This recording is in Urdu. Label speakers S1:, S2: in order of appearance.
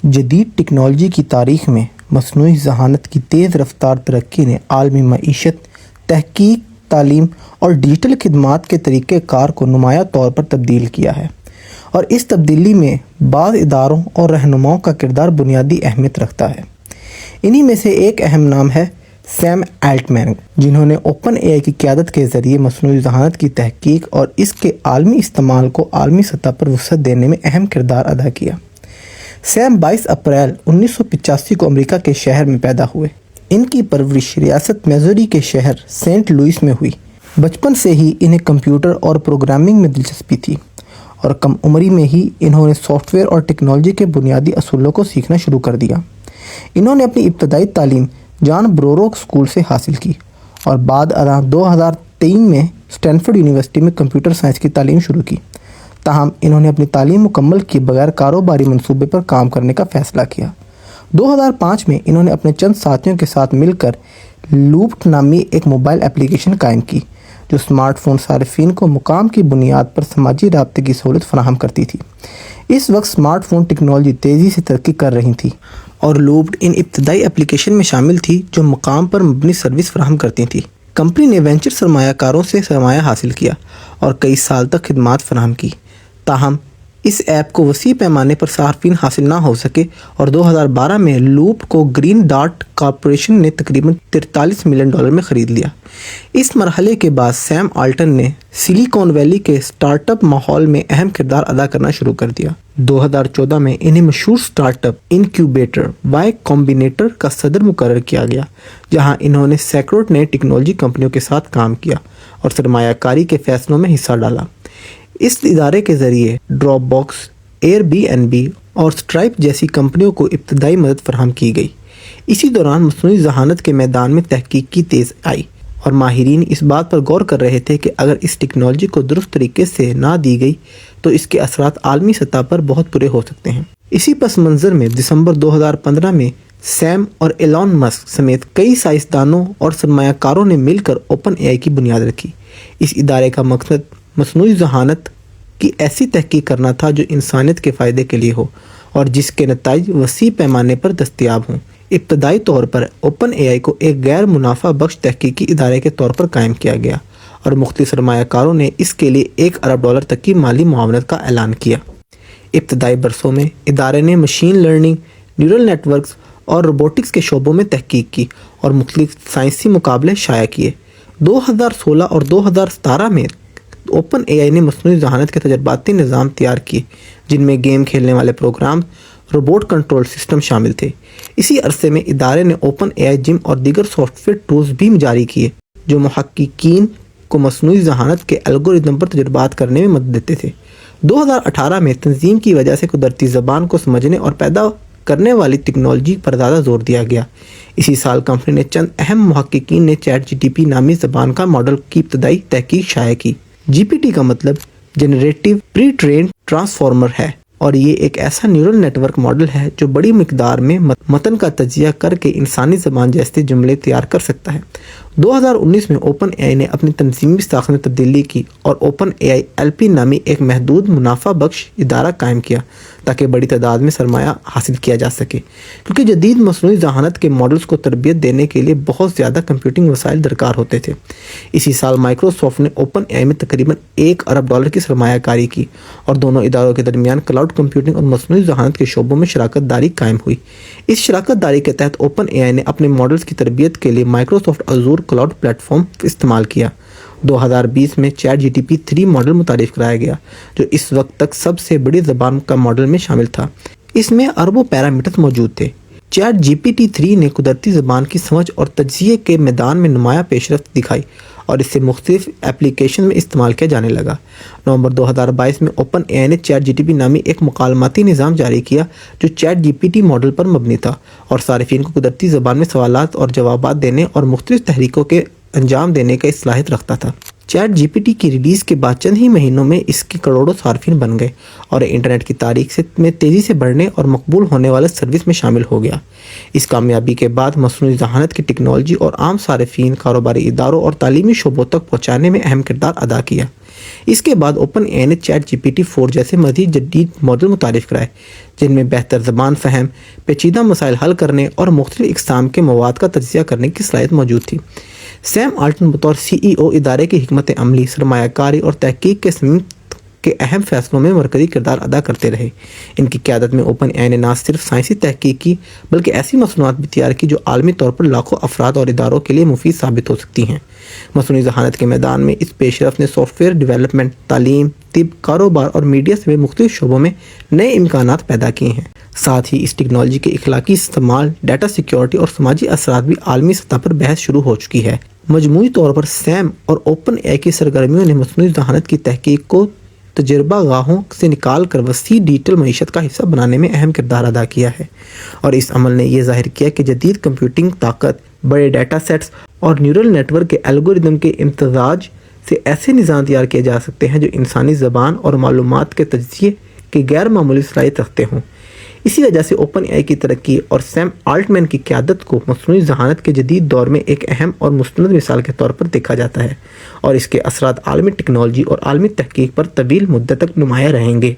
S1: جدید ٹیکنالوجی کی تاریخ میں مصنوعی ذہانت کی تیز رفتار ترقی نے عالمی معیشت، تحقیق، تعلیم اور ڈیجیٹل خدمات کے طریقہ کار کو نمایاں طور پر تبدیل کیا ہے، اور اس تبدیلی میں بعض اداروں اور رہنماؤں کا کردار بنیادی اہمیت رکھتا ہے۔ انہی میں سے ایک اہم نام ہے سیم الٹمین، جنہوں نے اوپن اے آئی کی قیادت کے ذریعے مصنوعی ذہانت کی تحقیق اور اس کے عالمی استعمال کو عالمی سطح پر وسعت دینے میں اہم کردار ادا کیا۔ سیم 22 اپریل 1985 کو امریکہ کے شہر میں پیدا ہوئے۔ ان کی پرورش ریاست میزوری کے شہر سینٹ لوئس میں ہوئی۔ بچپن سے ہی انہیں کمپیوٹر اور پروگرامنگ میں دلچسپی تھی، اور کم عمری میں ہی انہوں نے سافٹ ویئر اور ٹیکنالوجی کے بنیادی اصولوں کو سیکھنا شروع کر دیا۔ انہوں نے اپنی ابتدائی تعلیم جان بروروک اسکول سے حاصل کی، اور بعد ازاں 2003 میں اسٹینفورڈ یونیورسٹی میں کمپیوٹر سائنس کی تعلیم شروع کی۔ تاہم انہوں نے اپنی تعلیم مکمل کیے بغیر کاروباری منصوبے پر کام کرنے کا فیصلہ کیا۔ 2005 میں انہوں نے اپنے چند ساتھیوں کے ساتھ مل کر لوپٹ نامی ایک موبائل ایپلیکیشن قائم کی، جو اسمارٹ فون صارفین کو مقام کی بنیاد پر سماجی رابطے کی سہولت فراہم کرتی تھی۔ اس وقت اسمارٹ فون ٹیکنالوجی تیزی سے ترقی کر رہی تھی، اور لوپٹ ان ابتدائی ایپلیکیشن میں شامل تھی جو مقام پر مبنی سروس فراہم کرتی تھی۔ کمپنی نے وینچر سرمایہ کاروں سے سرمایہ حاصل کیا اور کئی سال تک خدمات فراہم کی، تاہم اس ایپ کو وسیع پیمانے پر صارفین حاصل نہ ہو سکے، اور 2012 میں لوپ کو گرین ڈاٹ کارپوریشن نے تقریباً $43 ملین میں خرید لیا۔ اس مرحلے کے بعد سیم الٹن نے سلیکون ویلی کے اسٹارٹ اپ ماحول میں اہم کردار ادا کرنا شروع کر دیا۔ 2014 میں انہیں مشہور start up incubator Y Combinator کا صدر مقرر کیا گیا، جہاں انہوں نے سینکڑوں نئے ٹیکنالوجی کمپنیوں کے ساتھ کام کیا اور سرمایہ کاری کے فیصلوں میں حصہ ڈالا۔ اس ادارے کے ذریعے Dropbox, Airbnb اور اسٹرائپ جیسی کمپنیوں کو ابتدائی مدد فراہم کی گئی۔ اسی دوران مصنوعی ذہانت کے میدان میں تحقیق کی تیز آئی، اور ماہرین اس بات پر غور کر رہے تھے کہ اگر اس ٹیکنالوجی کو درست طریقے سے نہ دی گئی تو اس کے اثرات عالمی سطح پر بہت برے ہو سکتے ہیں۔ اسی پس منظر میں دسمبر 2015 میں سیم اور ایلان مسک سمیت کئی سائنسدانوں اور سرمایہ کاروں نے مل کر اوپن اے آئی کی بنیاد رکھی۔ اس ادارے کا مقصد مصنوعی ذہانت کی ایسی تحقیق کرنا تھا جو انسانیت کے فائدے کے لیے ہو اور جس کے نتائج وسیع پیمانے پر دستیاب ہوں۔ ابتدائی طور پر اوپن اے آئی کو ایک غیر منافع بخش تحقیقی ادارے کے طور پر قائم کیا گیا، اور مختلف سرمایہ کاروں نے اس کے لیے $1 ارب تک کی مالی معاونت کا اعلان کیا۔ ابتدائی برسوں میں ادارے نے machine learning, neural networks robotics کے شعبوں میں تحقیق کی اور مختلف سائنسی مقابلے شائع کیے۔ 2016 اور 2017 میں اوپن اے آئی نے مصنوعی ذہانت کے تجرباتی نظام تیار کیے، جن میں گیم کھیلنے والے پروگرام، روبوٹ کنٹرول سسٹم شامل تھے۔ اسی عرصے میں ادارے نے اوپن اے آئی جم اور دیگر سافٹ ویئر ٹولز بھی جاری کیے جو محققین کو مصنوعی ذہانت کے الگورتھم پر تجربات کرنے میں مدد دیتے تھے۔ 2018 میں تنظیم کی وجہ سے قدرتی زبان کو سمجھنے اور پیدا کرنے والی ٹیکنالوجی پر زیادہ زور دیا گیا۔ اسی سال کمپنی نے چند اہم محققین نے چیٹ جی ٹی پی نامی زبان کا ماڈل کی ابتدائی تحقیق شائع کی۔ جی پی ٹی کا مطلب جنریٹو پری ٹرینڈ ٹرانسفارمر ہے، اور یہ ایک ایسا نیورل نیٹ ورک ماڈل ہے جو بڑی مقدار میں متن کا تجزیہ کر کے انسانی زبان جیسے جملے تیار کر سکتا ہے۔ 2019 میں اوپن اے آئی نے اپنی تنظیمی ساخت میں تبدیلی کی اور open a I L P نامی ایک محدود منافع بخش ادارہ قائم کیا تاکہ بڑی تعداد میں سرمایہ حاصل کیا جا سکے، کیونکہ جدید مصنوعی ذہانت کے ماڈلز کو تربیت دینے کے لیے بہت زیادہ کمپیوٹنگ وسائل درکار ہوتے تھے۔ اسی سال مائیکروسافٹ نے اوپن اے آئی میں تقریباً $1 ارب کی سرمایہ کاری کی، اور دونوں اداروں کے درمیان کلاؤڈ کمپیوٹنگ اور مصنوعی ذہانت کے شعبوں میں شراکت داری قائم ہوئی۔ اس شراکت داری کے تحت اوپن اے آئی نے اپنے ماڈلز کی تربیت کے لیے Microsoft Azure cloud platform استعمال کیا۔ 2020 میں chat G P T 3 model متعارف کرایا گیا، جو اس وقت تک سب سے بڑی زبان کا ماڈل میں شامل تھا۔ اس میں اربوں پیرامیٹرز موجود تھے۔ چیٹ جی پی ٹی 3 نے قدرتی زبان کی سمجھ اور تجزیے کے میدان میں نمایاں پیش رفت دکھائی، اور اسے مختلف ایپلیکیشن میں استعمال کیا جانے لگا۔ نومبر 2022 میں اوپن اے آئی نے چیٹ جی ٹی پی نامی ایک مکالماتی نظام جاری کیا جو chat G P T model پر مبنی تھا، اور صارفین کو قدرتی زبان میں سوالات اور جوابات دینے اور مختلف تحریکوں کے انجام دینے کا صلاحیت رکھتا تھا۔ چیٹ جی پی ٹی کی ریلیز کے بعد چند ہی مہینوں میں اس کے کروڑوں صارفین بن گئے، اور انٹرنیٹ کی تاریخ میں تیزی سے بڑھنے اور مقبول ہونے والے سروس میں شامل ہو گیا۔ اس کامیابی کے بعد مصنوعی ذہانت کی ٹیکنالوجی اور عام صارفین، کاروباری اداروں اور تعلیمی شعبوں تک پہنچانے میں اہم کردار ادا کیا۔ اس کے بعد اوپن اے نے ChatGPT-4 جیسے مزید جدید ماڈل متعارف کرائے جن میں بہتر زبان فہم، پیچیدہ مسائل حل کرنے اور مختلف اقسام کے مواد کا تجزیہ کرنے کی صلاحیت موجود تھی۔ سیم آلٹمن بطور CEO ادارے کی حکمت عملی، سرمایہ کاری اور تحقیق کے سمت کے اہم فیصلوں میں مرکزی کردار ادا کرتے رہے۔ ان کی قیادت میں اوپن اے نے نہ صرف سائنسی تحقیق کی بلکہ ایسی مصنوعات بھی تیار کی جو عالمی طور پر لاکھوں افراد اور اداروں کے لیے مفید ثابت ہو سکتی ہیں۔ مصنوعی ذہانت کے میدان میں اس پیش رفت نے سافٹ ویئر ڈیولپمنٹ، تعلیم، طب، کاروبار اور میڈیا سمیت مختلف شعبوں میں نئے امکانات پیدا کیے ہیں۔ ساتھ ہی اس ٹیکنالوجی کے اخلاقی استعمال، ڈیٹا سیکیورٹی اور سماجی اثرات بھی عالمی سطح پر بحث شروع ہو چکی ہے۔ مجموعی طور پر سیم اور اوپن اے کی سرگرمیوں نے مصنوعی ذہانت کی تحقیق کو تجربہ گاہوں سے نکال کر وسیع ڈیجیٹل معیشت کا حصہ بنانے میں اہم کردار ادا کیا ہے، اور اس عمل نے یہ ظاہر کیا کہ جدید کمپیوٹنگ طاقت، بڑے ڈیٹا سیٹس اور نیورل نیٹ ورک کے الگورتھم کے امتزاج سے ایسے نظام تیار کیے جا سکتے ہیں جو انسانی زبان اور معلومات کے تجزیے کی غیر معمولی صلاحیت رکھتے ہوں۔ اسی وجہ سے اوپن اے کی ترقی اور سیم آلٹمین کی قیادت کو مصنوعی ذہانت کے جدید دور میں ایک اہم اور مستند مثال کے طور پر دیکھا جاتا ہے، اور اس کے اثرات عالمی ٹیکنالوجی اور عالمی تحقیق پر طویل مدت تک نمایاں رہیں گے۔